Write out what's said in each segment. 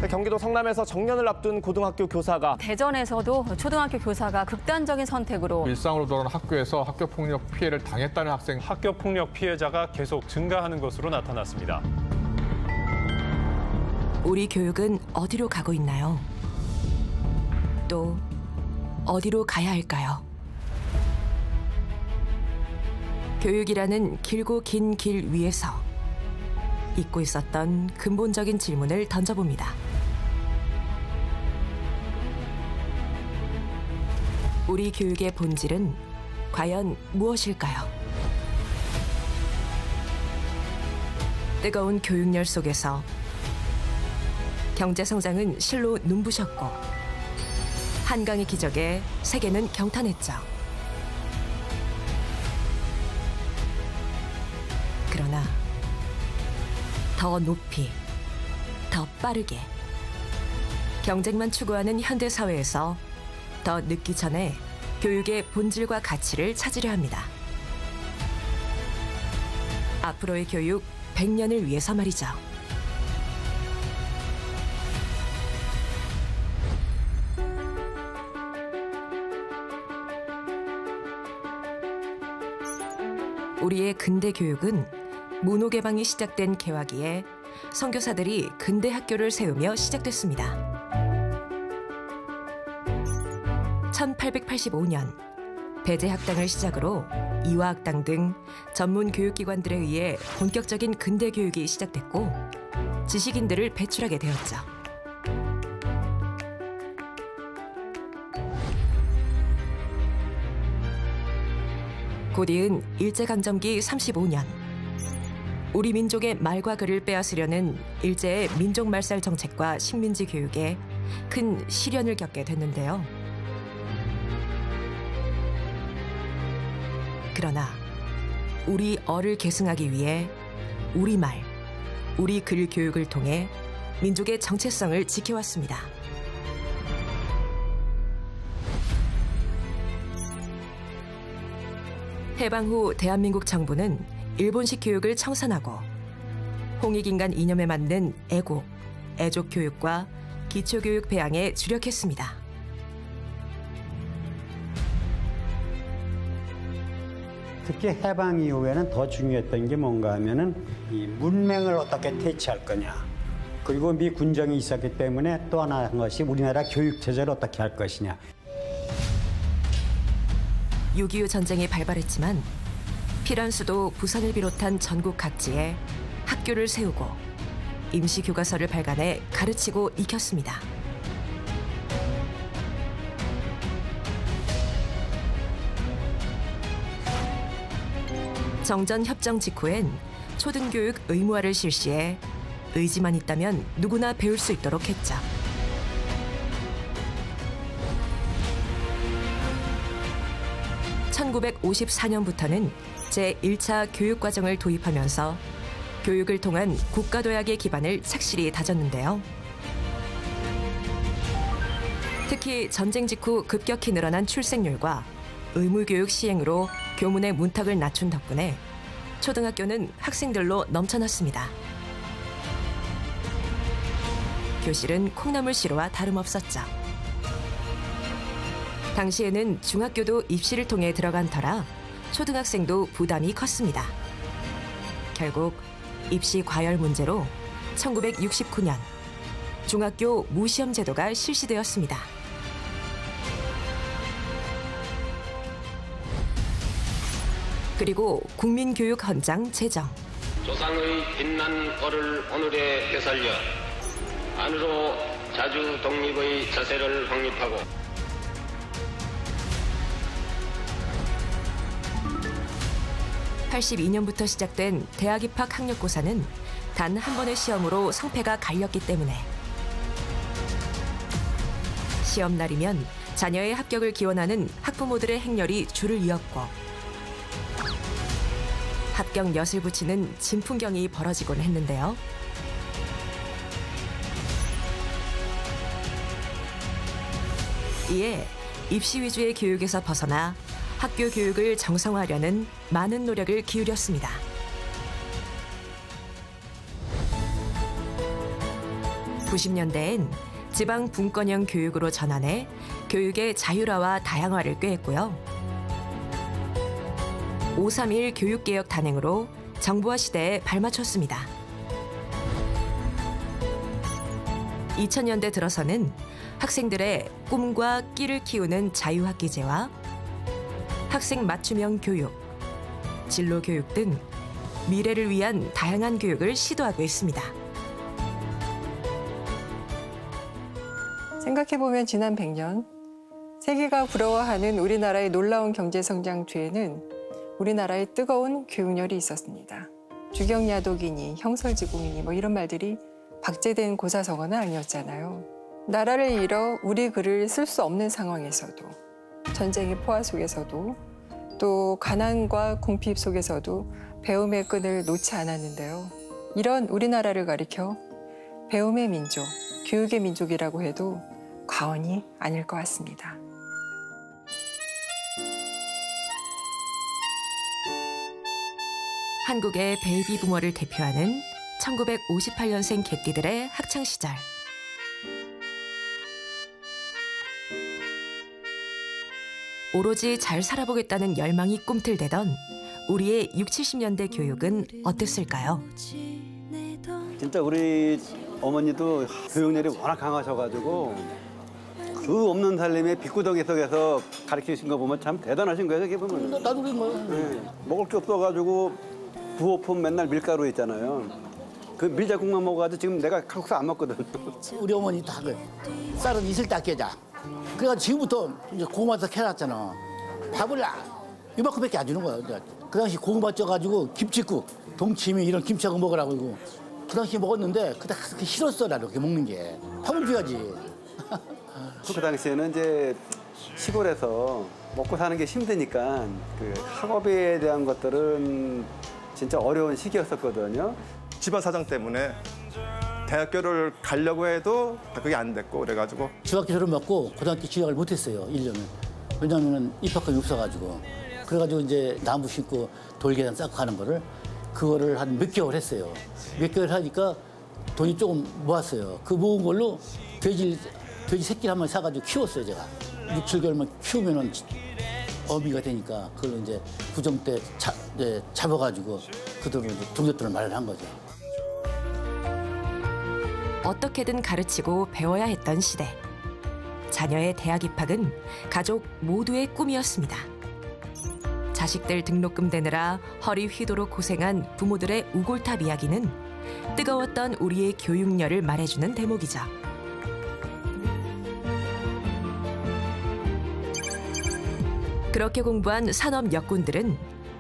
경기도 성남에서 정년을 앞둔 고등학교 교사가 대전에서도 초등학교 교사가 극단적인 선택으로 일상으로 돌아오는 학교에서 학교폭력 피해를 당했다는 학생. 학교폭력 피해자가 계속 증가하는 것으로 나타났습니다. 우리 교육은 어디로 가고 있나요? 또 어디로 가야 할까요? 교육이라는 길고 긴 길 위에서 잊고 있었던 근본적인 질문을 던져봅니다. 우리 교육의 본질은 과연 무엇일까요? 뜨거운 교육열 속에서 경제 성장은 실로 눈부셨고 한강의 기적에 세계는 경탄했죠. 그러나 더 높이, 더 빠르게 경쟁만 추구하는 현대 사회에서 더 늦기 전에 교육의 본질과 가치를 찾으려 합니다. 앞으로의 교육 100년을 위해서 말이죠. 우리의 근대 교육은 문호 개방이 시작된 개화기에 선교사들이 근대 학교를 세우며 시작됐습니다. 1885년 배제학당을 시작으로 이화학당 등 전문 교육기관들에 의해 본격적인 근대 교육이 시작됐고 지식인들을 배출하게 되었죠. 곧 이은 일제강점기 35년 우리 민족의 말과 글을 빼앗으려는 일제의 민족말살 정책과 식민지 교육에 큰 시련을 겪게 됐는데요. 그러나 우리 어를 계승하기 위해 우리말, 우리 글 교육을 통해 민족의 정체성을 지켜왔습니다. 해방 후 대한민국 정부는 일본식 교육을 청산하고 홍익인간 이념에 맞는 애국, 애족 교육과 기초교육 배양에 주력했습니다. 특히 해방 이후에는 더 중요했던 게 뭔가 하면은 이 문맹을 어떻게 퇴치할 거냐. 그리고 미 군정이 있었기 때문에 또 하나 한 것이 우리나라 교육 체제를 어떻게 할 것이냐. 6.25 전쟁이 발발했지만 피란수도 부산을 비롯한 전국 각지에 학교를 세우고 임시교과서를 발간해 가르치고 익혔습니다. 정전협정 직후엔 초등교육 의무화를 실시해 의지만 있다면 누구나 배울 수 있도록 했죠. (1954년부터는) 제1차 교육과정을 도입하면서 교육을 통한 국가도약의 기반을 착실히 다졌는데요. 특히 전쟁 직후 급격히 늘어난 출생률과 의무교육 시행으로 교문의 문턱을 낮춘 덕분에 초등학교는 학생들로 넘쳐났습니다. 교실은 콩나물시루와 다름없었죠. 당시에는 중학교도 입시를 통해 들어간 터라 초등학생도 부담이 컸습니다. 결국 입시 과열 문제로 1969년 중학교 무시험 제도가 실시되었습니다. 그리고 국민교육헌장 제정. 조상의 빛난 얼을 오늘에 되살려 안으로 자주 독립의 자세를 확립하고 82년부터 시작된 대학 입학 학력고사는 단 한 번의 시험으로 성패가 갈렸기 때문에 시험 날이면 자녀의 합격을 기원하는 학부모들의 행렬이 줄을 이었고 합격 엿을 붙이는 진풍경이 벌어지곤 했는데요. 이에 입시 위주의 교육에서 벗어나 학교 교육을 정상화하려는 많은 노력을 기울였습니다. 90년대엔 지방 분권형 교육으로 전환해 교육의 자율화와 다양화를 꾀했고요. 5.3.1 교육개혁 단행으로 정부화 시대에 발맞췄습니다. 2000년대 들어서는 학생들의 꿈과 끼를 키우는 자유학기제와 학생 맞춤형 교육, 진로 교육 등 미래를 위한 다양한 교육을 시도하고 있습니다. 생각해보면 지난 100년, 세계가 부러워하는 우리나라의 놀라운 경제성장 뒤에는 우리나라의 뜨거운 교육열이 있었습니다. 주경야독이니 형설지공이니 뭐 이런 말들이 박제된 고사성어는 아니었잖아요. 나라를 잃어 우리 글을 쓸 수 없는 상황에서도, 전쟁의 포화 속에서도, 또 가난과 궁핍 속에서도 배움의 끈을 놓지 않았는데요. 이런 우리나라를 가리켜 배움의 민족, 교육의 민족이라고 해도 과언이 아닐 것 같습니다. 한국의 베이비 부머를 대표하는 1958년생 개띠들의 학창 시절. 오로지 잘 살아보겠다는 열망이 꿈틀대던 우리의 60, 70년대 교육은 어땠을까요? 진짜 우리 어머니도 교육열이 워낙 강하셔가지고 그 없는 살림의 빚구덩이 속에서 가르치신 거 보면 참 대단하신 거예요. 그게 보면. 나도 뭐. 네. 먹을 게 없어가지고 부호품 맨날 밀가루 있잖아요. 그 밀자국만 먹어가지고 지금 내가 칼국수 안 먹거든. 우리 어머니 다 그래. 쌀은 이슬 딱 깨자. 그래가 지금부터 이제 고구마도 캐놨잖아. 밥을 이만큼밖에 안 주는 거야. 그 당시 고구마 쪄가지고 김치국, 동치미 이런 김치하고 먹으라고 이거. 그 당시에 먹었는데 그렇게 싫었어 나도 그렇게 먹는 게. 밥을 줘야지. 그 당시에는 이제 시골에서 먹고 사는 게 힘드니까 그 학업에 대한 것들은 진짜 어려운 시기였었거든요. 집안 사정 때문에 대학교를 가려고 해도 그게 안 됐고 그래가지고 중학교 졸업 먹고 고등학교 진학을 못했어요, 1년을. 왜냐하면 입학금이 없어가지고. 그래가지고 이제 나무 심고 돌계단 쌓고 하는 거를 그거를 한 몇 개월 했어요. 몇 개월 하니까 돈이 조금 모았어요. 그 모은 걸로 돼지 새끼 한 마리 사가지고 키웠어요, 제가. 6, 7개월만 키우면은 어미가 되니까 그걸 이제 구정 때 잡아가지고 그 돈을 이제 동료돈을 마련한 거죠. 어떻게든 가르치고 배워야 했던 시대. 자녀의 대학 입학은 가족 모두의 꿈이었습니다. 자식들 등록금 대느라 허리 휘도록 고생한 부모들의 우골탑 이야기는 뜨거웠던 우리의 교육열을 말해주는 대목이죠. 그렇게 공부한 산업 여군들은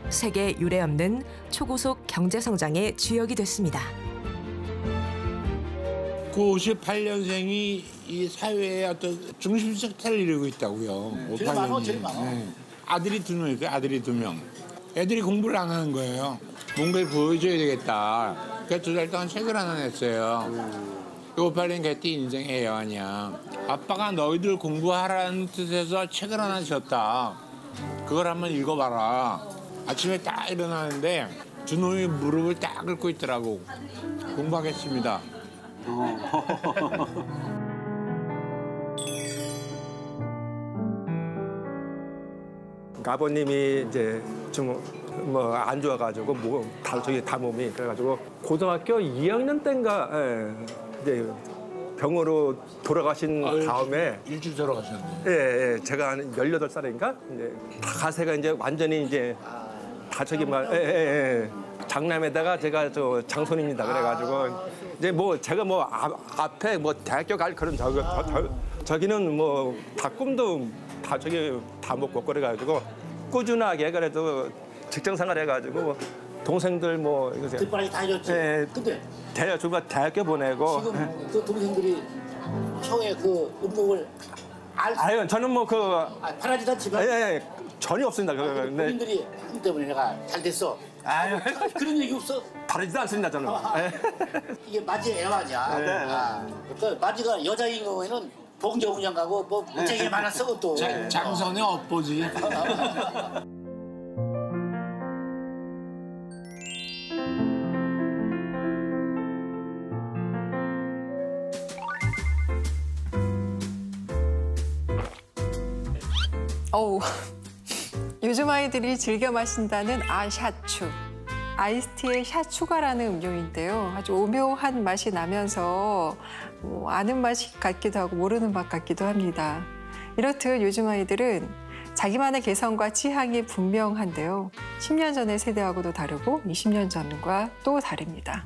세계 유례없는 초고속 경제성장의 주역이 됐습니다. 98년생이 이 사회의 어떤 중심 색탈을 이루고 있다고요. 제일 많아, 제일 많아. 네. 아들이 2명이니까 아들이 2명. 애들이 공부를 안 하는 거예요. 뭔가를 보여줘야 되겠다. 그래서 2달 동안 책을 하나 냈어요. 58년 개띠 인생의 애환이야. 아빠가 너희들 공부하라는 뜻에서 책을 하나 줬다. 그걸 한번 읽어봐라. 아침에 딱 일어나는데 두 놈이 무릎을 딱 꿇고 있더라고. 공부하겠습니다. 아버님이 이제 좀 뭐 안 좋아가지고 저기 다 몸이 그래가지고 고등학교 2학년 때인가 이제 병으로 돌아가신 다음에 일찍 돌아가셨네. 예, 제가 한 18살인가 이제 가세가 이제 완전히 이제 다 저기 장남에다가 제가 저 장손입니다. 그래가지고 이제 뭐 제가 뭐 앞에 뭐 대학교 갈 그런 저기는 뭐 다 꿈도 다 저기 다 먹고 그래가지고 꾸준하게 그래도 직장 생활 해가지고 동생들 뭐 이거 뒷바라지 다 해줬지. 근데 대학교 보내고 지금 그 동생들이 형의 그 음복을 아유 저는 뭐 그 바라지 않지만 전혀 없습니다. 본인들이 형 때문에 내가 잘 됐어. 아유 그런 얘기 없어? 바라지도 않습니다 저는. 이게 마지 애완이야. 그러니까 마지가 여자인 경우에는 봉정훈장 가고 뭐 문제가 많았어 그것도. 장선의 업보지. 요즘 아이들이 즐겨 마신다는 아샤추. 아이스티에 샷 추가라는 음료인데요. 아주 오묘한 맛이 나면서 아는 맛이 같기도 하고 모르는 맛 같기도 합니다. 이렇듯 요즘 아이들은 자기만의 개성과 취향이 분명한데요. 10년 전의 세대하고도 다르고 20년 전과 또 다릅니다.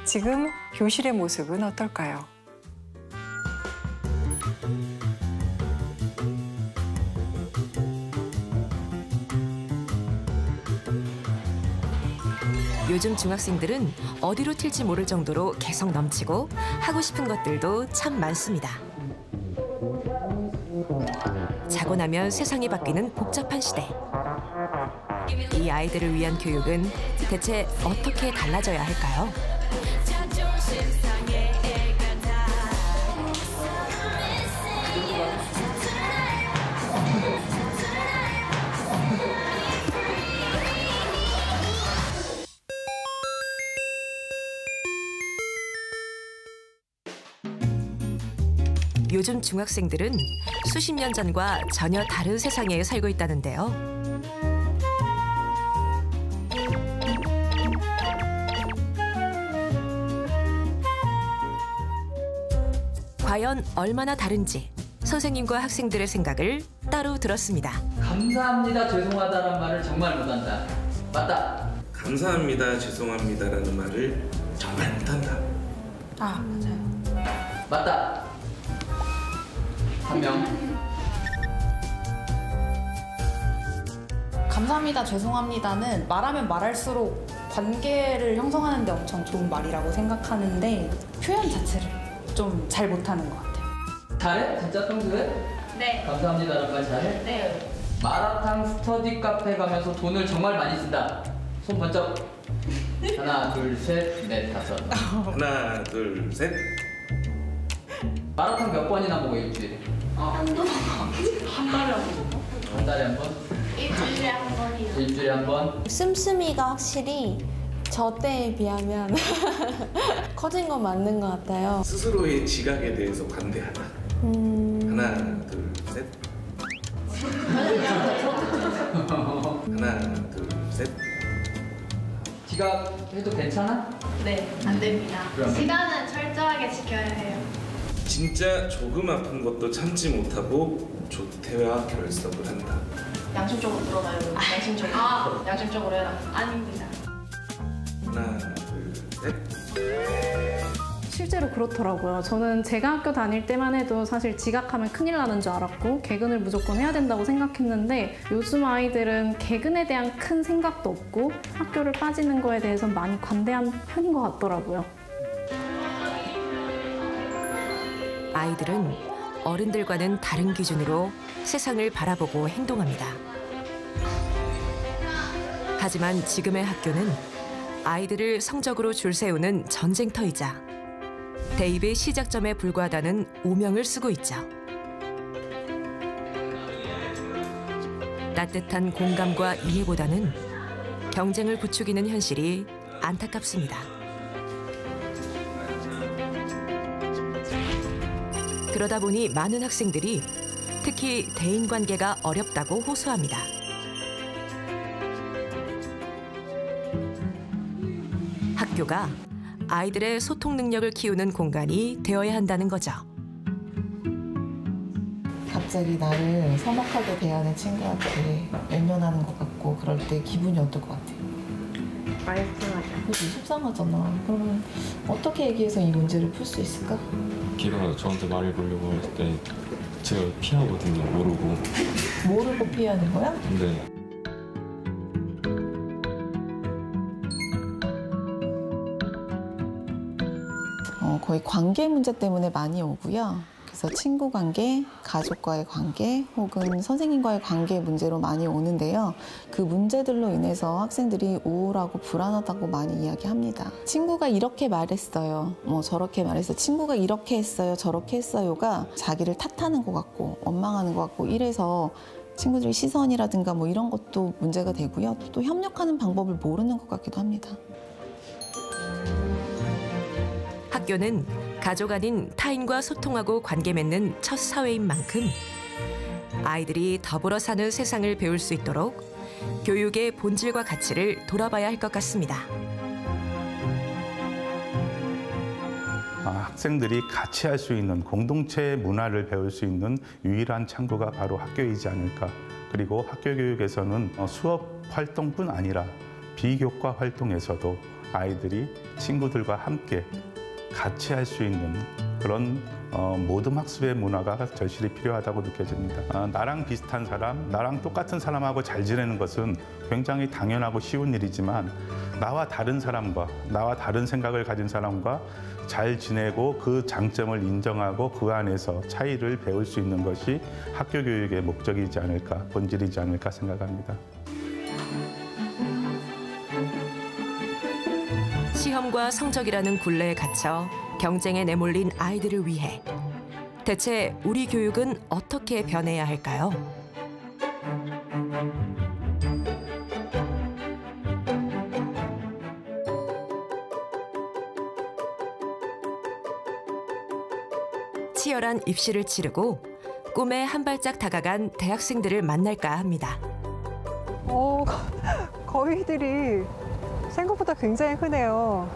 지금 교실의 모습은 어떨까요? 요즘 중학생들은 어디로 튈지 모를 정도로 개성 넘치고 하고 싶은 것들도 참 많습니다. 자고 나면 세상이 바뀌는 복잡한 시대. 이 아이들을 위한 교육은 대체 어떻게 달라져야 할까요? 요즘 중학생들은 수십 년 전과 전혀 다른 세상에 살고 있다는데요. 과연 얼마나 다른지 선생님과 학생들의 생각을 따로 들었습니다. 감사합니다, 죄송하다라는 말을 정말 못한다. 맞다. 감사합니다, 죄송합니다라는 말을 정말 못한다. 아, 맞아요. 맞다. 한 명. 감사합니다, 죄송합니다는 말하면 말할수록 관계를 형성하는 데 엄청 좋은 말이라고 생각하는데 표현 자체를 좀 잘 못하는 것 같아요. 잘해? 진짜 평소에? 네. 감사합니다라는 말 잘해? 네. 마라탕 스터디 카페 가면서 돈을 정말 많이 쓴다. 손 번쩍. 하나, 둘, 셋, 넷, 다섯. 하나, 둘, 셋. 마라탕 몇 번이나 먹어 일주일에? 한두 번 먹지? 한 달에 한 번? 한 달에 한 번? 일주일에 한 번이요. 일주일에 한 번? 씀씀이가 확실히 저 때에 비하면 커진 건 맞는 것 같아요. 스스로의 지각에 대해서 관대하다. 하나, 둘, 셋. 하나, 둘, 셋. 지각해도 괜찮아? 네, 안 됩니다. 그러면? 시간은 철저하게 지켜야 해요. 진짜 조금 아픈 것도 참지 못하고 조퇴와 결석을 한다. 양심적으로 들어가요. 양심적으로. 양심적으로 해라. 아닙니다. 하나, 둘, 셋. 실제로 그렇더라고요. 저는 제가 학교 다닐 때만 해도 사실 지각하면 큰일 나는 줄 알았고 개근을 무조건 해야 된다고 생각했는데 요즘 아이들은 개근에 대한 큰 생각도 없고 학교를 빠지는 거에 대해서 많이 관대한 편인 것 같더라고요. 아이들은 어른들과는 다른 기준으로 세상을 바라보고 행동합니다. 하지만 지금의 학교는 아이들을 성적으로 줄 세우는 전쟁터이자 대입의 시작점에 불과하다는 오명을 쓰고 있죠. 따뜻한 공감과 이해보다는 경쟁을 부추기는 현실이 안타깝습니다. 그러다 보니 많은 학생들이 특히 대인관계가 어렵다고 호소합니다. 학교가 아이들의 소통 능력을 키우는 공간이 되어야 한다는 거죠. 갑자기 나를 서먹하게 대하는 친구한테 외면하는 것 같고 그럴 때 기분이 어떨 것 같아요? 많이 불안하죠. 그래서 속상하잖아. 그러면 어떻게 얘기해서 이 문제를 풀 수 있을까? 걔가 저한테 말을 걸려고 할 때 제가 피하거든요. 모르고. 모르고 피하는 거야? 근데 거의 관계 문제 때문에 많이 오고요. 그래서 친구 관계, 가족과의 관계, 혹은 선생님과의 관계 문제로 많이 오는데요. 그 문제들로 인해서 학생들이 우울하고 불안하다고 많이 이야기합니다. 친구가 이렇게 말했어요. 저렇게 말했어요. 친구가 이렇게 했어요. 저렇게 했어요가 자기를 탓하는 것 같고 원망하는 것 같고 이래서 친구들의 시선이라든가 이런 것도 문제가 되고요. 또 협력하는 방법을 모르는 것 같기도 합니다. 학교는 가족 아닌 타인과 소통하고 관계 맺는 첫 사회인 만큼 아이들이 더불어 사는 세상을 배울 수 있도록 교육의 본질과 가치를 돌아봐야 할 것 같습니다. 학생들이 같이 할 수 있는 공동체 문화를 배울 수 있는 유일한 창구가 바로 학교이지 않을까. 그리고 학교 교육에서는 수업 활동뿐 아니라 비교과 활동에서도 아이들이 친구들과 함께 같이 할 수 있는 그런 모든 학습의 문화가 절실히 필요하다고 느껴집니다. 나랑 비슷한 사람, 나랑 똑같은 사람하고 잘 지내는 것은 굉장히 당연하고 쉬운 일이지만 나와 다른 사람과, 나와 다른 생각을 가진 사람과 잘 지내고 그 장점을 인정하고 그 안에서 차이를 배울 수 있는 것이 학교 교육의 목적이지 않을까, 본질이지 않을까 생각합니다. 시험과 성적이라는 굴레에 갇혀 경쟁에 내몰린 아이들을 위해 대체 우리 교육은 어떻게 변해야 할까요? 치열한 입시를 치르고 꿈에 한 발짝 다가간 대학생들을 만날까 합니다. 거위들이 생각보다 굉장히 크네요.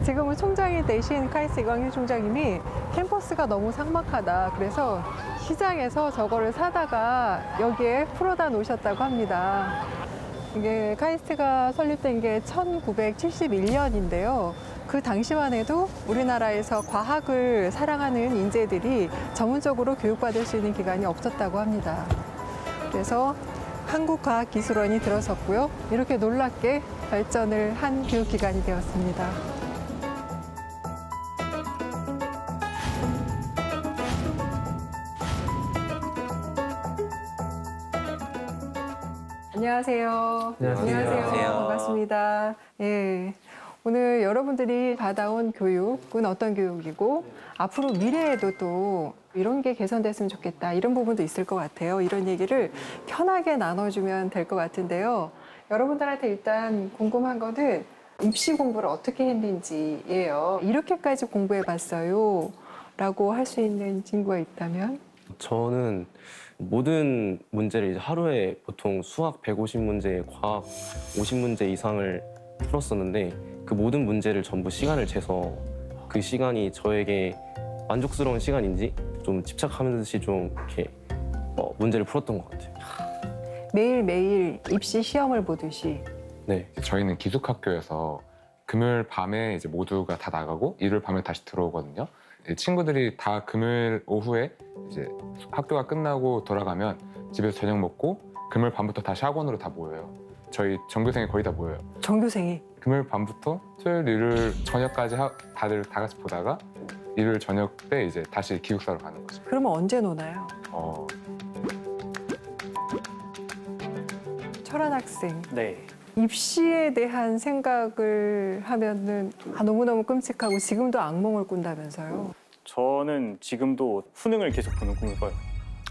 지금은 총장이 되신 카이스트 이광현 총장님이 캠퍼스가 너무 삭막하다. 그래서 시장에서 저거를 사다가 여기에 풀어다 놓으셨다고 합니다. 이게 카이스트가 설립된 게 1971년인데요. 그 당시만 해도 우리나라에서 과학을 사랑하는 인재들이 전문적으로 교육받을 수 있는 기관이 없었다고 합니다. 그래서 한국과학기술원이 들어섰고요. 이렇게 놀랍게 발전을 한 교육기관이 되었습니다. 안녕하세요. 안녕하세요. 반갑습니다. 예. 오늘 여러분들이 받아온 교육은 어떤 교육이고 앞으로 미래에도 또 이런 게 개선됐으면 좋겠다 이런 부분도 있을 것 같아요. 이런 얘기를 편하게 나눠주면 될 것 같은데요. 여러분들한테 일단 궁금한 거는 입시 공부를 어떻게 했는지예요. 이렇게까지 공부해봤어요 라고 할 수 있는 친구가 있다면? 저는 모든 문제를 이제 하루에 보통 수학 150문제, 과학 50문제 이상을 풀었었는데 그 모든 문제를 전부 시간을 재서 그 시간이 저에게 만족스러운 시간인지 좀 집착하면서 좀 이렇게 문제를 풀었던 것 같아요. 매일매일 입시 시험을 보듯이. 네, 저희는 기숙학교여서 금요일 밤에 이제 모두가 다 나가고 일요일 밤에 다시 들어오거든요. 친구들이 다 금요일 오후에 이제 학교가 끝나고 돌아가면 집에서 저녁 먹고 금요일 밤부터 다시 학원으로 다 모여요. 저희 전교생이 거의 다 모여요. 전교생이? 금요일 밤부터 토요일, 일요일 저녁까지 다들 다 같이 보다가 일요일 저녁 때 이제 다시 기숙사로 가는 거죠. 그러면 언제 노나요? 철환 학생. 네. 입시에 대한 생각을 하면은 너무너무 끔찍하고 지금도 악몽을 꾼다면서요? 저는 지금도 수능을 계속 보는 꿈을 꿔요.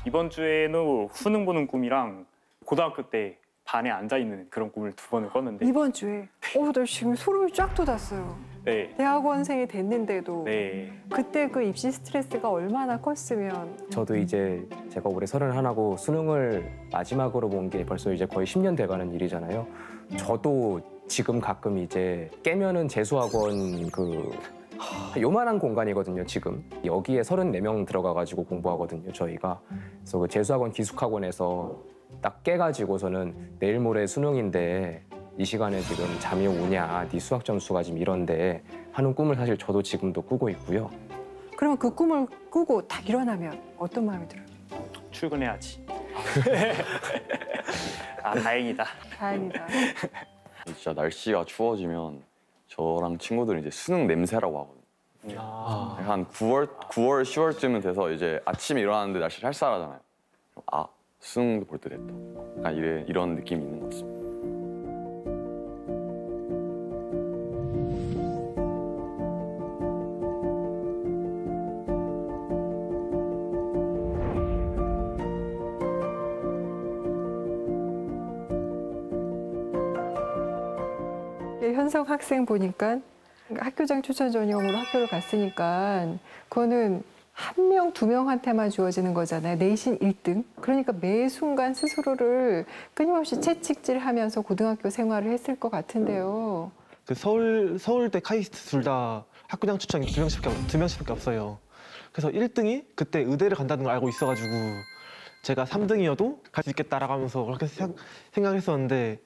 이번 주에는 수능 보는 꿈이랑 고등학교 때 반에 앉아있는 그런 꿈을 2번을 꿨는데 이번 주에? 나 지금 소름이 쫙 돋았어요. 네. 대학원생이 됐는데도 네. 그때 그 입시 스트레스가 얼마나 컸으면. 저도 이제 제가 올해 31하고 수능을 마지막으로 본 게 벌써 이제 거의 10년 돼가는 일이잖아요. 저도 지금 가끔 이제 깨면은 재수학원 요만한 공간이거든요, 지금. 여기에 34명 들어가가지고 공부하거든요, 저희가. 그래서 그 재수학원 기숙학원에서 딱 깨가지고서는 내일 모레 수능인데 이 시간에 지금 잠이 오냐, 네 수학 점수가 지금 이런데 하는 꿈을 사실 저도 지금도 꾸고 있고요. 그러면 그 꿈을 꾸고 딱 일어나면 어떤 마음이 들어요? 출근해야지. 다행이다. 다행이다. 진짜 날씨가 추워지면 저랑 친구들은 이제 수능 냄새라고 하거든요. 한 9월, 10월쯤은 돼서 이제 아침에 일어나는데 날씨 쌀쌀하잖아요. 수능도 볼 때 됐다. 약간 이런 느낌이 있는 것 같습니다. 현석 학생 보니까 학교장 추천 전형으로 학교를 갔으니까 그거는 한 명, 두 명한테만 주어지는 거잖아요. 내신 1등. 그러니까 매 순간 스스로를 끊임없이 채찍질하면서 고등학교 생활을 했을 것 같은데요. 그 서울대 카이스트 둘 다 학교장 추천이 두 명씩밖에 없어요. 그래서 1등이 그때 의대를 간다는 걸 알고 있어가지고 제가 3등이어도 갈 수 있겠다라고 하면서 그렇게 생각했었는데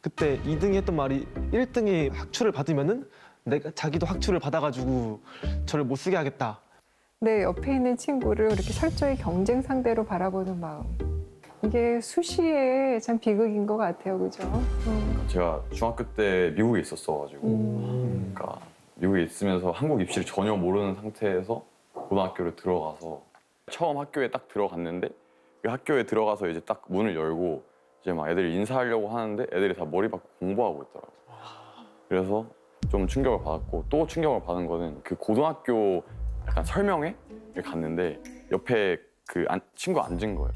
그때 2등이 했던 말이 1등이 학추를 받으면은 자기도 학추를 받아가지고 저를 못 쓰게 하겠다. 네, 옆에 있는 친구를 이렇게 철저히 경쟁 상대로 바라보는 마음. 이게 수시에 참 비극인 것 같아요, 그죠? 제가 중학교 때 미국에 있었어가지고 그러니까 미국에 있으면서 한국 입시를 전혀 모르는 상태에서 고등학교를 들어가서 처음 학교에 딱 들어갔는데 그 학교에 들어가서 이제 딱 문을 열고 이제 막 애들이 인사하려고 하는데 애들이 다 머리 박고 공부하고 있더라고요. 그래서 좀 충격을 받았고 또 충격을 받은 거는 그 고등학교 약간 설명회를 갔는데 옆에 그 친구가 앉은 거예요.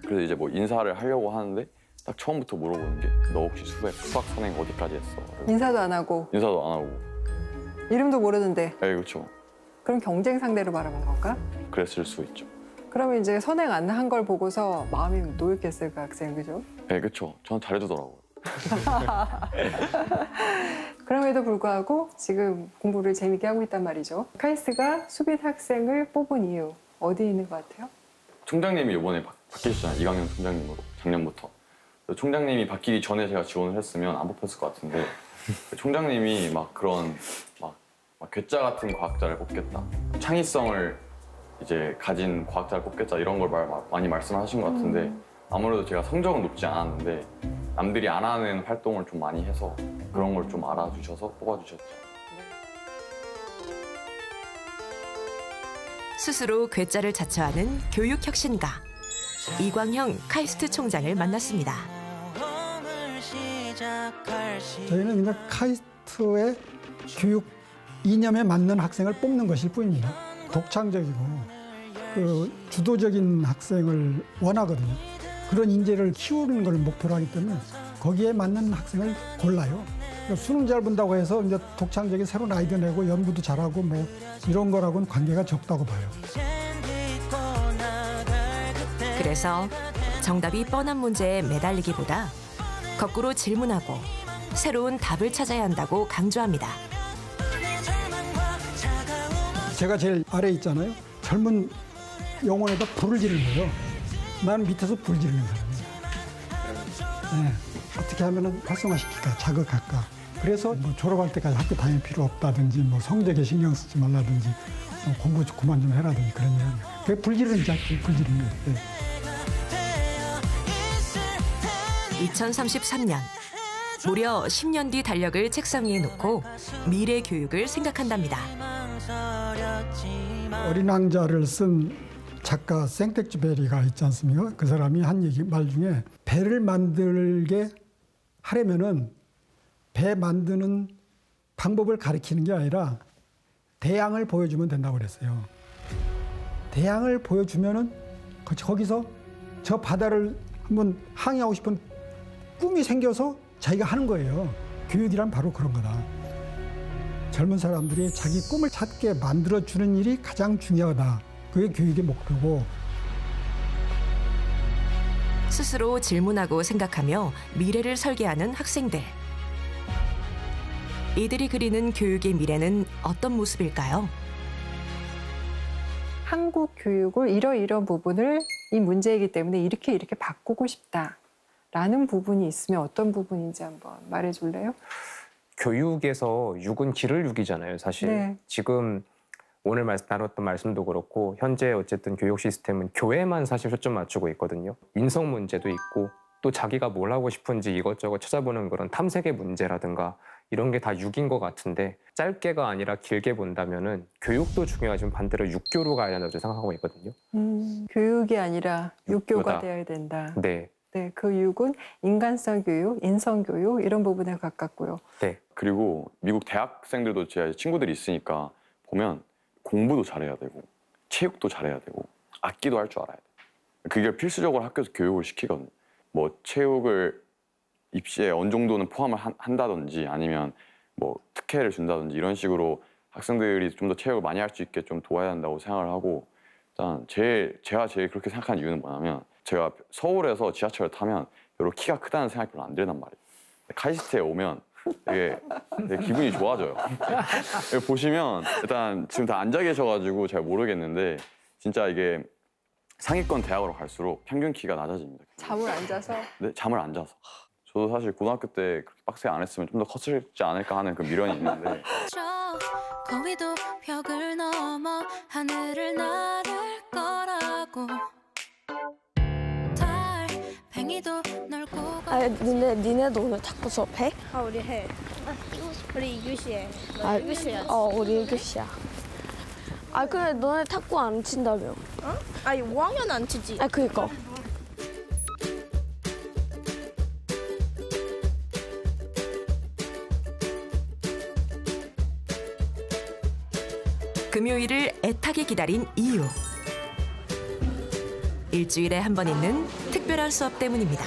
그래서 이제 뭐 인사를 하려고 하는데 딱 처음부터 물어보는 게 너 혹시 수학 선행 어디까지 했어? 인사도 안 하고. 인사도 안 하고. 이름도 모르는데. 네, 그렇죠. 그럼 경쟁 상대로 바라본 건가? 그랬을 수 있죠. 그러면 이제 선행 안 한 걸 보고서 마음이 놓였겠어요, 그 학생, 그죠? 네, 그렇죠. 저는 잘해주더라고요. 그럼에도 불구하고 지금 공부를 재밌게 하고 있단 말이죠. 카이스트가 수빈 학생을 뽑은 이유 어디 있는 것 같아요? 총장님이 이번에 바뀌셨잖아요. 이강현 총장님으로 작년부터. 총장님이 바뀌기 전에 제가 지원을 했으면 안 뽑혔을 것 같은데 총장님이 막 그런 막 괴짜 같은 과학자를 뽑겠다. 창의성을 이제 가진 과학자를 뽑겠다 이런 걸 많이 말씀하신 것 같은데 아무래도 제가 성적은 높지 않았는데 남들이 안 하는 활동을 좀 많이 해서 그런 걸 좀 알아주셔서 뽑아주셨죠. 스스로 괴짜를 자처하는 교육혁신가 이광형 카이스트 총장을 만났습니다. 저희는 그냥 카이스트의 교육 이념에 맞는 학생을 뽑는 것일 뿐입니다. 독창적이고 주도적인 학생을 원하거든요. 그런 인재를 키우는 걸 목표로 하기 때문에 거기에 맞는 학생을 골라요. 수능 잘 본다고 해서 이제 독창적인 새로운 아이디어 내고 연구도 잘하고 뭐 이런 거라고는 관계가 적다고 봐요. 그래서 정답이 뻔한 문제에 매달리기보다 거꾸로 질문하고 새로운 답을 찾아야 한다고 강조합니다. 제가 제일 아래에 있잖아요. 젊은 영혼에다 불을 지르는 거예요. 나는 밑에서 불 지르는 사람이에요. 네. 어떻게 하면 활성화시킬까, 자극할까. 그래서 뭐 졸업할 때까지 학교 다닐 필요 없다든지, 뭐 성적에 신경 쓰지 말라든지, 공부 그만 좀 해라든지 그런 이야기. 그게 불 지르는 자기, 불 지르는 거예요. 네. 2033년 무려 10년 뒤 달력을 책상 위에 놓고 미래 교육을 생각한답니다. 어린 왕자를 쓴 작가 생텍쥐베리가 있지 않습니까? 그 사람이 한 말 중에 배를 만들게 하려면은 배 만드는 방법을 가리키는 게 아니라 대양을 보여주면 된다고 그랬어요. 대양을 보여주면은 거기서 저 바다를 한번 항해하고 싶은 꿈이 생겨서 자기가 하는 거예요. 교육이란 바로 그런 거다. 젊은 사람들이 자기 꿈을 찾게 만들어주는 일이 가장 중요하다. 그게 교육의 목표고. 스스로 질문하고 생각하며 미래를 설계하는 학생들. 이들이 그리는 교육의 미래는 어떤 모습일까요? 한국 교육을 이러이러한 부분을 이 문제이기 때문에 이렇게 바꾸고 싶다라는 부분이 있으면 어떤 부분인지 한번 말해줄래요? 교육에서 육은 기를 육이잖아요, 사실. 네. 지금 오늘 나눴던 말씀도 그렇고 현재 어쨌든 교육 시스템은 교회만 사실 초점 맞추고 있거든요. 인성 문제도 있고 또 자기가 뭘 하고 싶은지 이것저것 찾아보는 그런 탐색의 문제라든가 이런 게 다 육인 것 같은데 짧게가 아니라 길게 본다면은 교육도 중요하지만 반대로 육교로 가야 된다고 생각하고 있거든요. 교육이 아니라 육교가 육교다. 되어야 된다. 네. 네, 그 육은 인간성 교육, 인성 교육 이런 부분에 가깝고요. 네. 그리고 미국 대학생들도 제 친구들이 있으니까 보면 공부도 잘해야 되고 체육도 잘해야 되고 악기도 할 줄 알아야 돼. 그게 필수적으로 학교에서 교육을 시키거든요. 뭐 체육을 입시에 어느 정도는 포함을 한다든지 아니면 뭐 특혜를 준다든지 이런 식으로 학생들이 좀 더 체육을 많이 할 수 있게 좀 도와야 한다고 생각을 하고 일단 제가 제일 그렇게 생각하는 이유는 뭐냐면 제가 서울에서 지하철을 타면 별로 키가 크다는 생각이 별로 안 들단 말이에요. 카이스트에 오면 되게 기분이 좋아져요. 여기 보시면 일단 지금 다 앉아 계셔가지고 잘 모르겠는데 진짜 이게 상위권 대학으로 갈수록 평균 키가 낮아집니다. 잠을 안 자서? 네, 잠을 안 자서. 저도 사실 고등학교 때 그렇게 빡세게 안 했으면 좀 더 컸을지 않을까 하는 그 미련이 있는데 거위도 벽을 넘어 하늘을 나를 거라고 달팽이도 넓고 니네도 오늘 탁구 수업해? 우리 해. 우리 2교시에. 아, 1교시야. 우리 1교시야. 그래 너네 탁구 안 친다며? 아니 5학년 안 치지. 그니까. 금요일을 애타게 기다린 이유. 일주일에 한 번 있는 특별한 수업 때문입니다.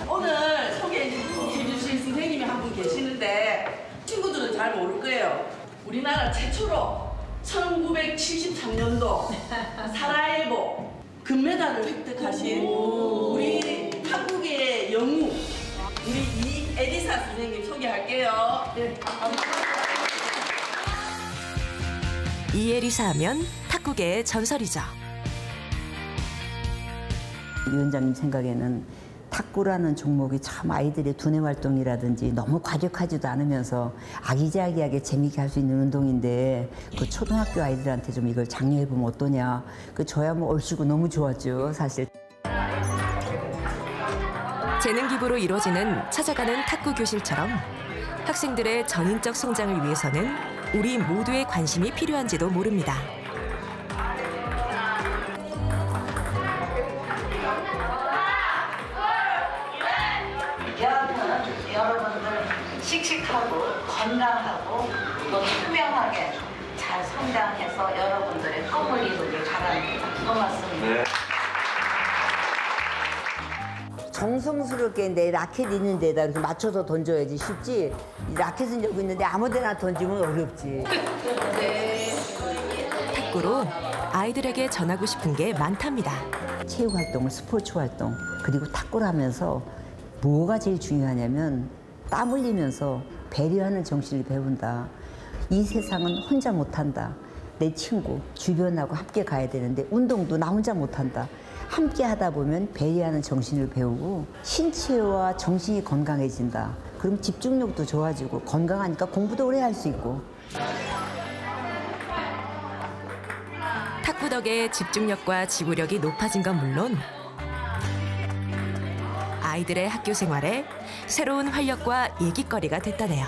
오늘 소개해 주실 선생님이 한 분 계시는데 친구들은 잘 모를 거예요. 우리나라 최초로 1973년도 사라예보 금메달을 획득하신 우리 탁구계의 영웅 우리 이에리사 선생님 소개할게요. 네. 이에리사 하면 탁구계의 전설이죠. 위원장님 생각에는 탁구라는 종목이 참 아이들의 두뇌 활동이라든지 너무 과격하지도 않으면서 아기자기하게 재미있게 할 수 있는 운동인데 그 초등학교 아이들한테 좀 이걸 장려해보면 어떠냐. 저야 뭐 얼씨구 너무 좋았죠, 사실. 재능 기부로 이루어지는 찾아가는 탁구 교실처럼 학생들의 전인적 성장을 위해서는 우리 모두의 관심이 필요한지도 모릅니다. 여러분들 씩씩하고 건강하고 또 투명하게 잘 성장해서 여러분들의 꿈을 이루길 바랍니다. 고맙습니다. 정성스럽게 내 라켓 있는 데다 이렇게 맞춰서 던져야지 쉽지. 라켓은 여기 있는데 아무 데나 던지면 어렵지. 탁구로 아이들에게 전하고 싶은 게 많답니다. 체육활동을 스포츠 활동 그리고 탁구를 하면서 뭐가 제일 중요하냐면 땀 흘리면서 배려하는 정신을 배운다. 이 세상은 혼자 못한다. 내 친구, 주변하고 함께 가야 되는데 운동도 나 혼자 못한다. 함께 하다 보면 배려하는 정신을 배우고 신체와 정신이 건강해진다. 그럼 집중력도 좋아지고 건강하니까 공부도 오래 할 수 있고. 탁구 덕에 집중력과 지구력이 높아진 건 물론 아이들의 학교 생활에 새로운 활력과 얘기거리가 됐다네요.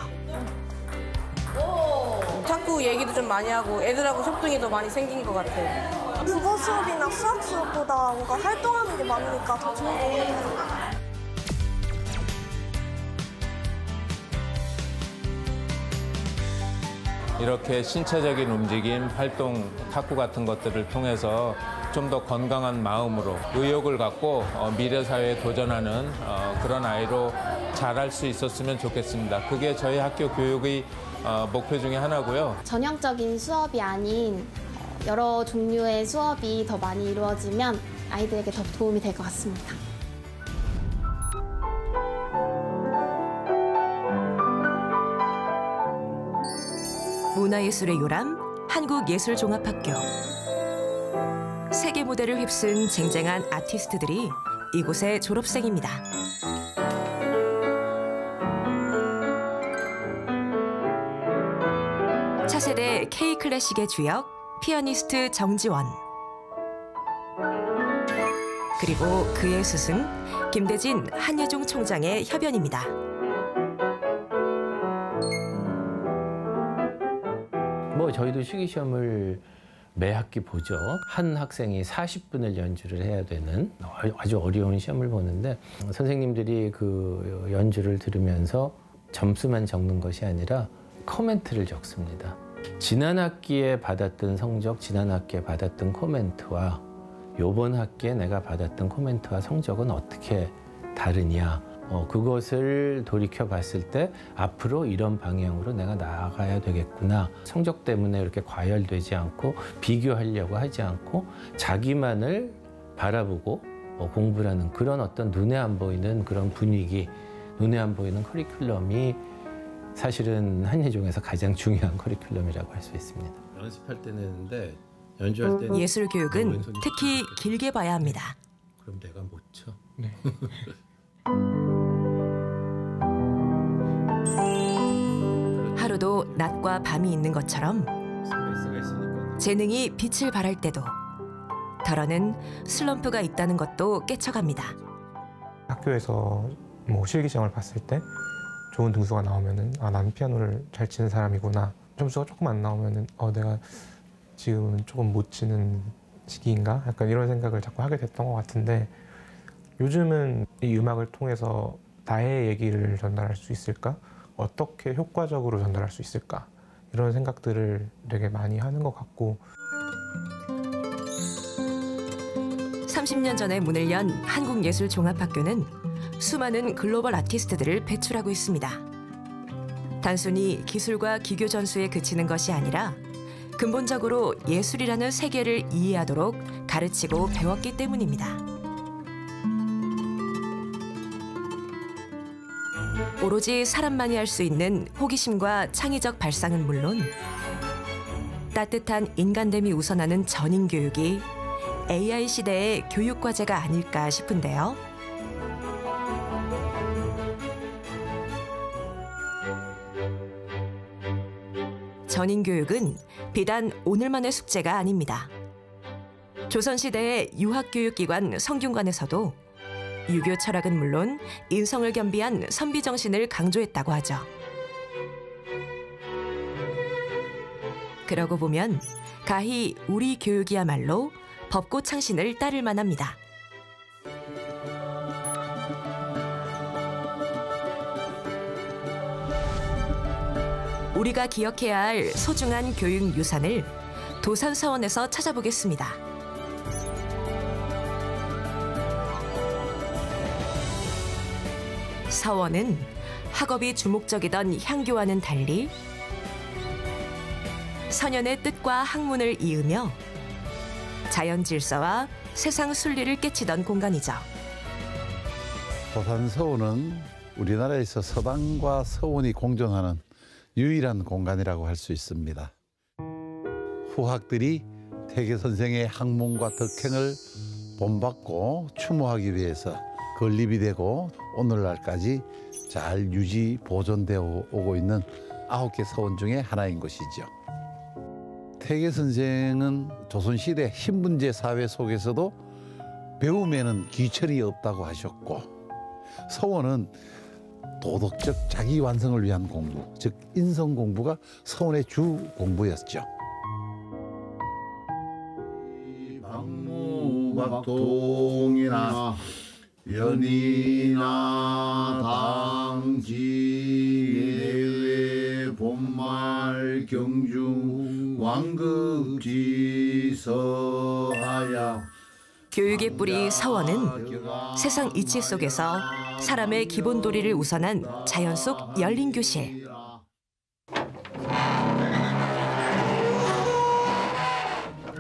탁구 얘기도 좀 많이 하고 애들하고 소통이 더 많이 생긴 것 같아요. 국어 수업이나 수학 수업보다 뭔가 활동하는 게 많으니까 더 좋은 것 같아요. 이렇게 신체적인 움직임, 활동, 탁구 같은 것들을 통해서 좀 더 건강한 마음으로 의욕을 갖고 미래 사회에 도전하는 그런 아이로 자랄 수 있었으면 좋겠습니다. 그게 저희 학교 교육의 목표 중에 하나고요. 전형적인 수업이 아닌 여러 종류의 수업이 더 많이 이루어지면 아이들에게 더 도움이 될 것 같습니다. 문화예술의 요람, 한국예술종합학교. 세계 무대를 휩쓴 쟁쟁한 아티스트들이 이곳의 졸업생입니다. 차세대 K-클래식의 주역, 피아니스트 정지원. 그리고 그의 스승, 김대진 한예종 총장의 협연입니다. 저희도 실기시험을 매 학기 보죠. 한 학생이 40분을 연주를 해야 되는 아주 어려운 시험을 보는데 선생님들이 그 연주를 들으면서 점수만 적는 것이 아니라 코멘트를 적습니다. 지난 학기에 받았던 성적, 지난 학기에 받았던 코멘트와 이번 학기에 내가 받았던 코멘트와 성적은 어떻게 다르냐. 그것을 돌이켜 봤을 때 앞으로 이런 방향으로 내가 나아가야 되겠구나. 성적 때문에 이렇게 과열되지 않고 비교하려고 하지 않고 자기만을 바라보고 공부를 하는 그런 어떤 눈에 안 보이는 그런 분위기, 눈에 안 보이는 커리큘럼이 사실은 한예종에서 가장 중요한 커리큘럼이라고 할 수 있습니다. 연습할 때는 했는데 연주할 때는 예술 교육은 특히 길게 봐야 합니다. 그럼 내가 못 쳐. 네. 하루도 낮과 밤이 있는 것처럼 재능이 빛을 발할 때도 덜어는 슬럼프가 있다는 것도 깨쳐갑니다. 학교에서 뭐 실기시험을 봤을 때 좋은 등수가 나오면은 나는 피아노를 잘 치는 사람이구나. 점수가 조금 안 나오면은 내가 지금은 조금 못 치는 시기인가? 약간 이런 생각을 자꾸 하게 됐던 것 같은데 요즘은 이 음악을 통해서 나의 얘기를 전달할 수 있을까? 어떻게 효과적으로 전달할 수 있을까? 이런 생각들을 되게 많이 하는 것 같고 30년 전에 문을 연 한국예술종합학교는 수많은 글로벌 아티스트들을 배출하고 있습니다. 단순히 기술과 기교 전수에 그치는 것이 아니라 근본적으로 예술이라는 세계를 이해하도록 가르치고 배웠기 때문입니다. 오로지 사람만이 할 수 있는 호기심과 창의적 발상은 물론 따뜻한 인간됨이 우선하는 전인교육이 AI 시대의 교육과제가 아닐까 싶은데요. 전인교육은 비단 오늘만의 숙제가 아닙니다. 조선시대의 유학교육기관 성균관에서도 유교 철학은 물론 인성을 겸비한 선비 정신을 강조했다고 하죠. 그러고 보면 가히 우리 교육이야말로 법고 창신을 따를 만합니다. 우리가 기억해야 할 소중한 교육 유산을 도산서원에서 찾아보겠습니다. 서원은 학업이 주목적이던 향교와는 달리 선연의 뜻과 학문을 이으며 자연 질서와 세상 순리를 깨치던 공간이죠. 도산서원은 우리나라에서 서당과 서원이 공존하는 유일한 공간이라고 할 수 있습니다. 후학들이 태계 선생의 학문과 덕행을 본받고 추모하기 위해서 건립이 되고 오늘날까지 잘 유지 보존되어 오고 있는 9개 서원 중에 하나인 것이죠. 태계 선생은 조선시대 신분제 사회 속에서도 배움에는 귀천이 없다고 하셨고 서원은 도덕적 자기 완성을 위한 공부, 즉 인성 공부가 서원의 주 공부였죠. 박무박동이나 연이나 당지 내외 본말 경중 왕급지서하야. 교육의 뿌리 서원은 세상 이치 속에서 사람의 기본 도리를 우선한 자연 속 열린 교실.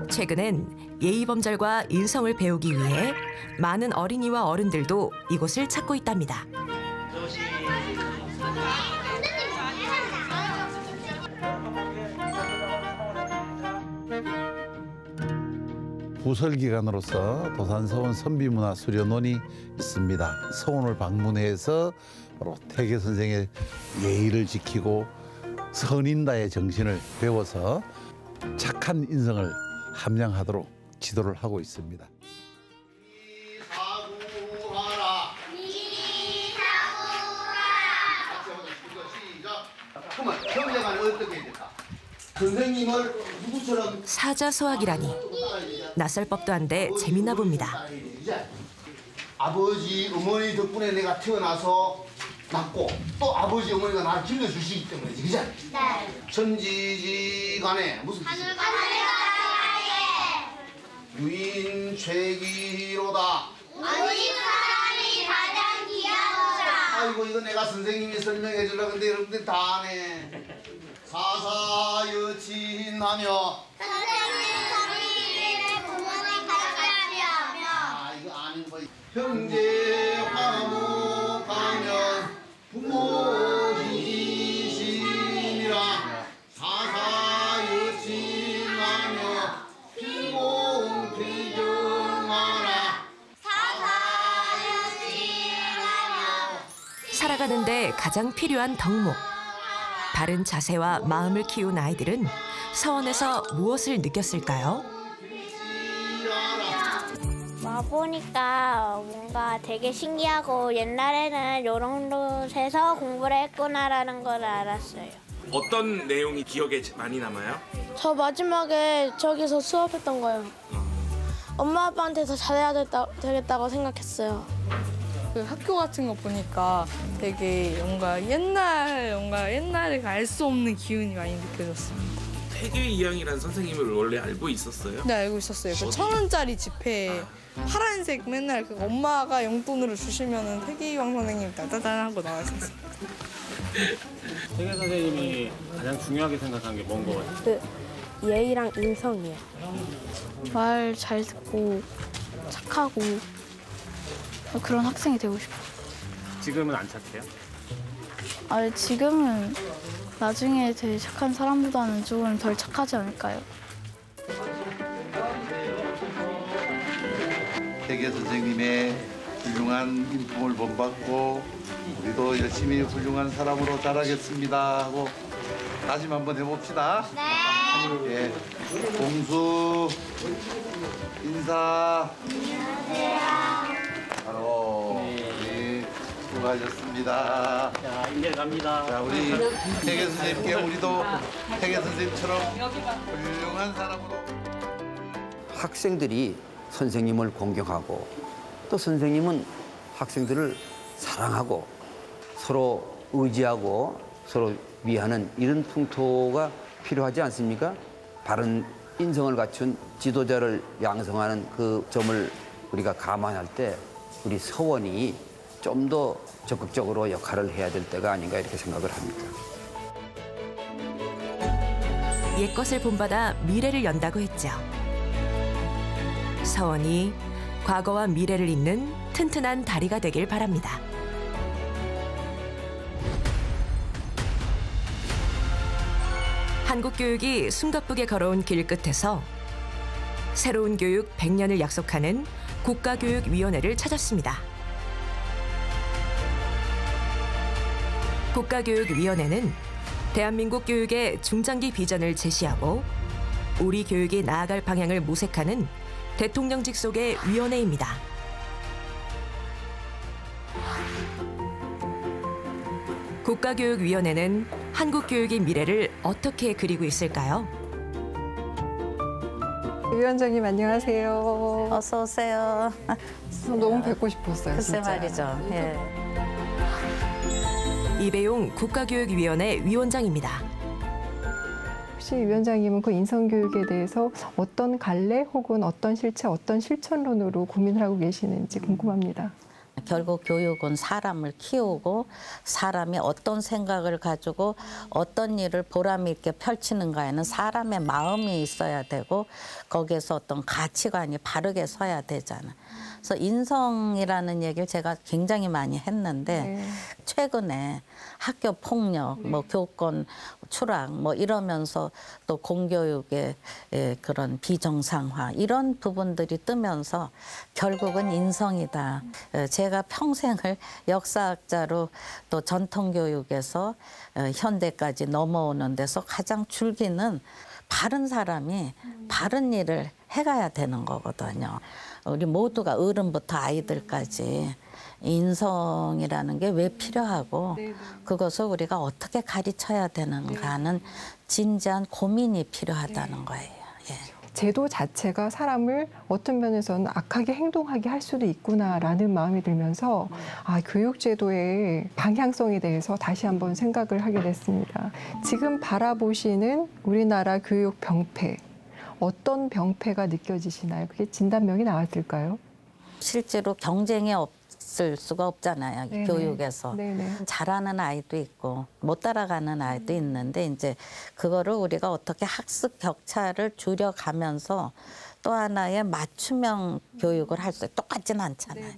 최근엔 예의범절과 인성을 배우기 위해 많은 어린이와 어른들도 이곳을 찾고 있답니다. 부설기관으로서 도산서원 선비문화 수련원이 있습니다. 서원을 방문해서 바로 태계 선생의 예의를 지키고 선인다의 정신을 배워서 착한 인성을 함양하도록 지도를 하고 있습니다. 그러면 경제관은 어떻게 해야 될까? 선생님을 누구처럼 사자소학이라니 낯설 법도 한데 재미나 봅니다. 아버지, 어머니 덕분에 내가 태어나서 낳고 또 아버지, 어머니가 나를 길러주시기 때문이지, 그죠? 네. 천지지간에 무슨 뜻이야? 유인 최기로다. 어린 사람이 가장 귀하노라. 아이고 이거 내가 선생님이 설명해 주려고 근데 여러분들 다 아네. 사사여친하며 선생님 성의를 부모를 가르치며 아 이거 아는 거. 형제 화목하면 부모이시니라. 사사여친하며 필공필정하라. 살아가는데 가장 필요한 덕목. 바른 자세와 마음을 키운 아이들은 서원에서 무엇을 느꼈을까요? 와보니까 뭔가 되게 신기하고 옛날에는 이런 곳에서 공부를 했구나라는 걸 알았어요. 어떤 내용이 기억에 많이 남아요? 저 마지막에 저기서 수업했던 거요. 엄마 아빠한테 더 잘해야 되겠다고 생각했어요. 그 학교 같은 거 보니까 되게 뭔가 옛날에 알 수 없는 기운이 많이 느껴졌습니다. 태계이양이라는 선생님을 원래 알고 있었어요? 네, 알고 있었어요. 그 1,000원짜리 지폐 파란색 맨날 그 엄마가 용돈으로 주시면은 태계이왕 선생님 따다단 하고 나왔었어요. 태계 선생님이 가장 중요하게 생각한 게 뭔 거 같아요? 예의랑 인성이요. 말 잘 듣고 착하고 그런 학생이 되고 싶어요. 지금은 안 착해요? 지금은 나중에 되게 착한 사람보다는 조금 덜 착하지 않을까요? 태계 선생님의 훌륭한 인품을 본받고 우리도 열심히 훌륭한 사람으로 자라겠습니다 하고 다짐 한번 해봅시다. 네. 공수 인사. 안녕하세요. 바로 네, 수고하셨습니다. 자, 이제 갑니다. 자, 우리 태계 선생님께 우리도 태계 선생님처럼 훌륭한 사람으로. 학생들이 선생님을 공경하고 또 선생님은 학생들을 사랑하고 서로 의지하고 서로 위하는 이런 풍토가 필요하지 않습니까? 바른 인성을 갖춘 지도자를 양성하는 그 점을 우리가 감안할 때 우리 서원이 좀 더 적극적으로 역할을 해야 될 때가 아닌가 이렇게 생각을 합니다. 옛것을 본받아 미래를 연다고 했죠. 서원이 과거와 미래를 잇는 튼튼한 다리가 되길 바랍니다. 한국 교육이 숨가쁘게 걸어온 길 끝에서 새로운 교육 100년을 약속하는 국가교육위원회를 찾았습니다. 국가교육위원회는 대한민국 교육의 중장기 비전을 제시하고 우리 교육이 나아갈 방향을 모색하는 대통령직 속의 위원회입니다. 국가교육위원회는 한국 교육의 미래를 어떻게 그리고 있을까요? 위원장님 안녕하세요. 어서 오세요. 너무 뵙고 싶었어요. 글쎄 진짜. 말이죠. 예. 이배용 국가교육위원회 위원장입니다. 혹시 위원장님은 그 인성교육에 대해서 어떤 갈래 혹은 어떤 실체, 어떤 실천론으로 고민을 하고 계시는지 궁금합니다. 결국 교육은 사람을 키우고 사람이 어떤 생각을 가지고 어떤 일을 보람 있게 펼치는가에는 사람의 마음이 있어야 되고 거기에서 어떤 가치관이 바르게 서야 되잖아요. 그래서 인성이라는 얘기를 제가 굉장히 많이 했는데 최근에 학교 폭력, 뭐 교권 추락, 뭐 이러면서 또 공교육의 그런 비정상화 이런 부분들이 뜨면서 결국은 인성이다. 제가 평생을 역사학자로 또 전통교육에서 현대까지 넘어오는 데서 가장 줄기는 바른 사람이 바른 일을 해가야 되는 거거든요. 우리 모두가 어른부터 아이들까지 인성이라는 게 왜 필요하고 그것을 우리가 어떻게 가르쳐야 되는가 하는 진지한 고민이 필요하다는 거예요. 예. 제도 자체가 사람을 어떤 면에서는 악하게 행동하게 할 수도 있구나라는 마음이 들면서 교육제도의 방향성에 대해서 다시 한번 생각을 하게 됐습니다. 지금 바라보시는 우리나라 교육 병폐, 어떤 병폐가 느껴지시나요? 그게 진단명이 나왔을까요? 실제로 경쟁이 있을 수가 없잖아요. 네네. 교육에서. 네네. 잘하는 아이도 있고 못 따라가는 아이도 있는데 이제 그거를 우리가 어떻게 학습 격차를 줄여가면서 또 하나의 맞춤형 교육을 할 수 똑같지는 않잖아요.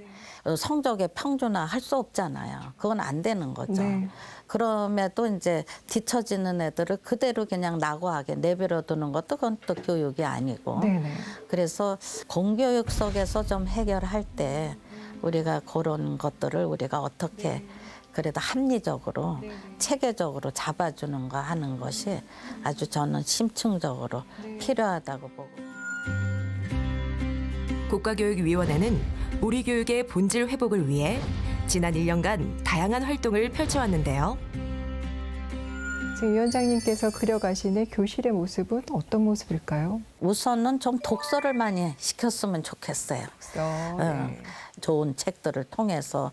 성적에 평준화 할 수 없잖아요. 그건 안 되는 거죠. 네. 그럼에도 이제 뒤처지는 애들을 그대로 그냥 낙오하게 내버려 두는 것도 그건 또 교육이 아니고. 네네. 그래서 공교육 속에서 좀 해결할 때 우리가 그런 것들을 우리가 어떻게 그래도 합리적으로 체계적으로 잡아주는 거 하는 것이 아주 저는 심층적으로 필요하다고 보고. 국가교육위원회는 우리 교육의 본질 회복을 위해 지난 1년간 다양한 활동을 펼쳐왔는데요. 지금 위원장님께서 그려가시는 교실의 모습은 어떤 모습일까요? 우선은 좀 독서를 많이 시켰으면 좋겠어요. 네. 좋은 책들을 통해서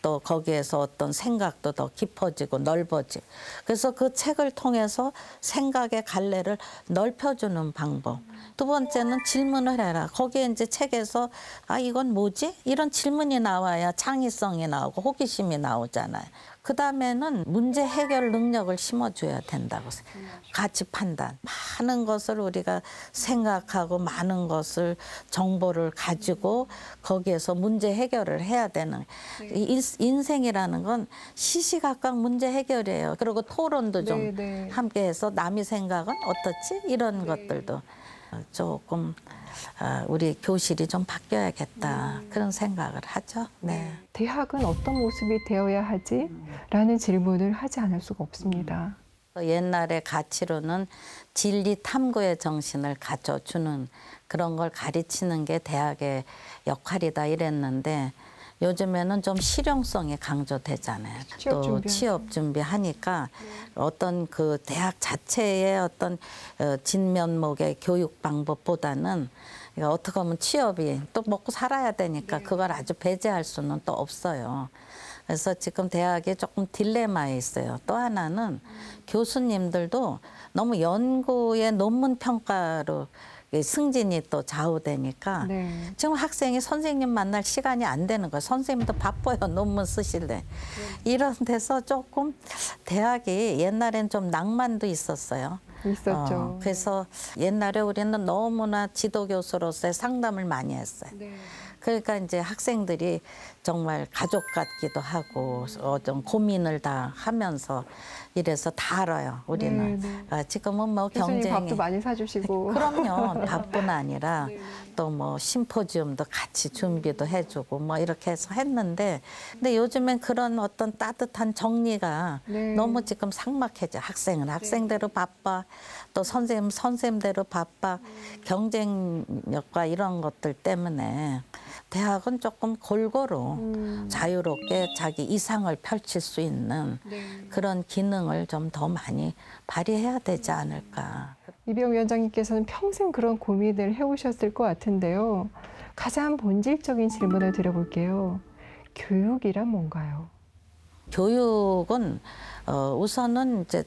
또 거기에서 어떤 생각도 더 깊어지고 넓어지고 그래서 그 책을 통해서 생각의 갈래를 넓혀주는 방법. 두 번째는 질문을 해라. 거기에 이제 책에서 아 이건 뭐지? 이런 질문이 나와야 창의성이 나오고 호기심이 나오잖아요. 그다음에는 문제 해결 능력을 심어줘야 된다고 가치 판단. 많은 것을 우리가 생각하고 많은 것을 정보를 가지고 거기에서 문제 해결을 해야 되는 인생이라는 건 시시각각 문제 해결이에요. 그리고 토론도 좀 함께해서 남의 생각은 어떻지? 이런 것들도 조금 우리 교실이 좀 바뀌어야겠다 그런 생각을 하죠. 네. 대학은 어떤 모습이 되어야 하지? 라는 질문을 하지 않을 수가 없습니다. 옛날의 가치로는 진리 탐구의 정신을 가져주는 그런 걸 가르치는 게 대학의 역할이다 이랬는데 요즘에는 좀 실용성이 강조되잖아요. 또 취업 준비하니까 어떤 그 대학 자체의 어떤 진면목의 교육 방법보다는 어떻게 보면 취업이 또 먹고 살아야 되니까 그걸 아주 배제할 수는 또 없어요. 그래서 지금 대학이 조금 딜레마에 있어요. 또 하나는 교수님들도 너무 연구의 논문 평가로 승진이 또 좌우되니까 지금 학생이 선생님 만날 시간이 안 되는 거예요. 선생님도 바빠요. 논문 쓰실래. 이런 데서 조금 대학이 옛날엔 좀 낭만도 있었어요. 있었죠. 그래서 옛날에 우리는 너무나 지도교수로서의 상담을 많이 했어요. 그러니까 이제 학생들이 정말 가족 같기도 하고 좀 고민을 다 하면서 이래서 다 알아요. 우리는 지금은 뭐 경쟁이 밥도 많이 사주시고 그럼요. 밥뿐 아니라 또 뭐 심포지움도 같이 준비도 해주고 뭐 이렇게 해서 했는데 근데 요즘엔 그런 어떤 따뜻한 정리가 너무 지금 삭막해져. 학생은 학생대로 바빠. 또 선생님 선생님대로 바빠. 경쟁력과 이런 것들 때문에 대학은 조금 골고루 자유롭게 자기 이상을 펼칠 수 있는 그런 기능을 좀 더 많이 발휘해야 되지 않을까. 이병 위원장님께서는 평생 그런 고민을 해오셨을 것 같은데요. 가장 본질적인 질문을 드려볼게요. 교육이란 뭔가요? 교육은 우선은 이제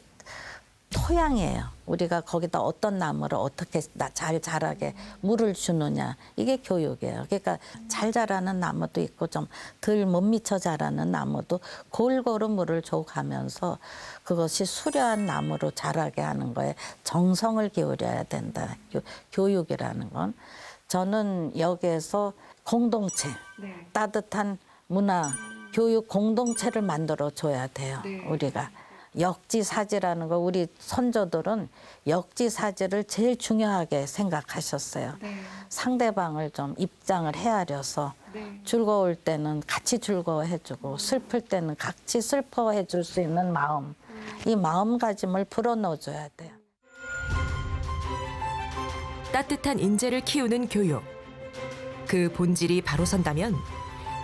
토양이에요. 우리가 거기다 어떤 나무를 어떻게 잘 자라게 물을 주느냐. 이게 교육이에요. 그러니까 잘 자라는 나무도 있고 좀 덜 못 미쳐 자라는 나무도 골고루 물을 줘가면서 그것이 수려한 나무로 자라게 하는 거에 정성을 기울여야 된다. 교육이라는 건. 저는 여기에서 공동체, 따뜻한 문화, 교육 공동체를 만들어 줘야 돼요. 우리가. 역지사지라는 거 우리 선조들은 역지사지를 제일 중요하게 생각하셨어요. 상대방을 좀 입장을 헤아려서 즐거울 때는 같이 즐거워해주고 슬플 때는 같이 슬퍼해줄 수 있는 마음. 이 마음가짐을 불어넣어줘야 돼요. 따뜻한 인재를 키우는 교육. 그 본질이 바로 선다면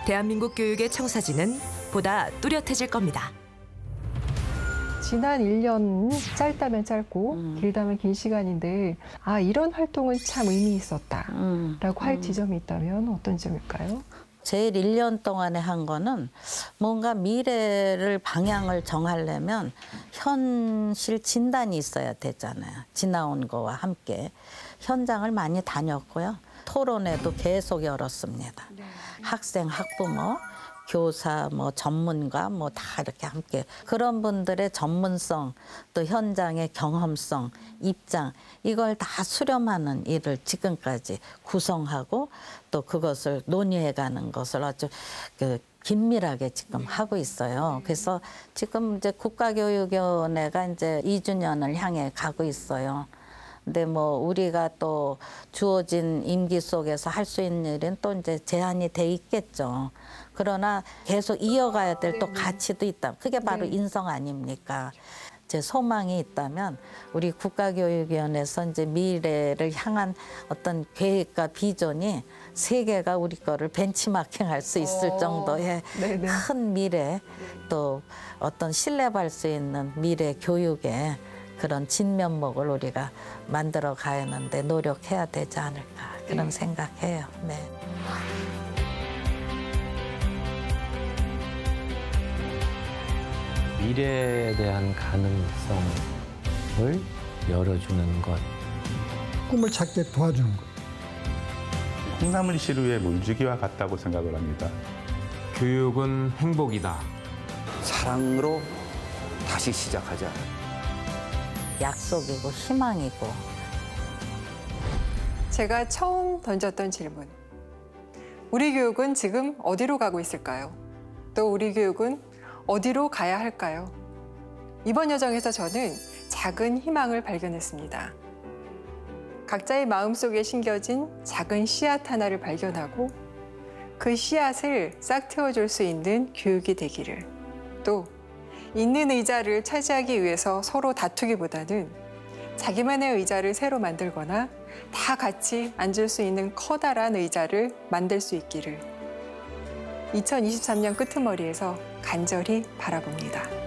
대한민국 교육의 청사진은 보다 뚜렷해질 겁니다. 지난 1년 짧다면 짧고 길다면 긴 시간인데 아 이런 활동은 참 의미 있었다라고 할 지점이 있다면 어떤 점일까요? 제일 1년 동안에 한 거는 뭔가 미래를 방향을 정하려면 현실 진단이 있어야 되잖아요. 지나온 거와 함께 현장을 많이 다녔고요. 토론회도 계속 열었습니다. 학생, 학부모, 교사, 뭐 전문가, 뭐 다 이렇게 함께 그런 분들의 전문성, 또 현장의 경험성, 입장 이걸 다 수렴하는 일을 지금까지 구성하고 또 그것을 논의해가는 것을 아주 긴밀하게 지금 하고 있어요. 그래서 지금 이제 국가교육위원회가 이제 2주년을 향해 가고 있어요. 근데 뭐 우리가 또 주어진 임기 속에서 할 수 있는 일은 또 이제 제한이 돼 있겠죠. 그러나 계속 이어가야 될 또 가치도 있다. 그게 바로 인성 아닙니까? 제 소망이 있다면 우리 국가교육위원회에서 이제 미래를 향한 어떤 계획과 비전이 세계가 우리 거를 벤치마킹할 수 있을 정도의 큰 미래, 또 어떤 신뢰받을 수 있는 미래 교육의 그런 진면목을 우리가 만들어 가야하는데 노력해야 되지 않을까 그런 생각해요. 네. 미래에 대한 가능성을 열어주는 것. 꿈을 찾게 도와주는 것. 콩나물 시루의 물주기와 같다고 생각을 합니다. 교육은 행복이다. 사랑으로 다시 시작하자. 약속이고 희망이고. 제가 처음 던졌던 질문. 우리 교육은 지금 어디로 가고 있을까요? 또 우리 교육은 어디로 가야 할까요? 이번 여정에서 저는 작은 희망을 발견했습니다. 각자의 마음속에 심겨진 작은 씨앗 하나를 발견하고 그 씨앗을 싹 틔워줄 수 있는 교육이 되기를, 또 있는 의자를 차지하기 위해서 서로 다투기보다는 자기만의 의자를 새로 만들거나 다 같이 앉을 수 있는 커다란 의자를 만들 수 있기를 2023년 끄트머리에서 간절히 바라봅니다.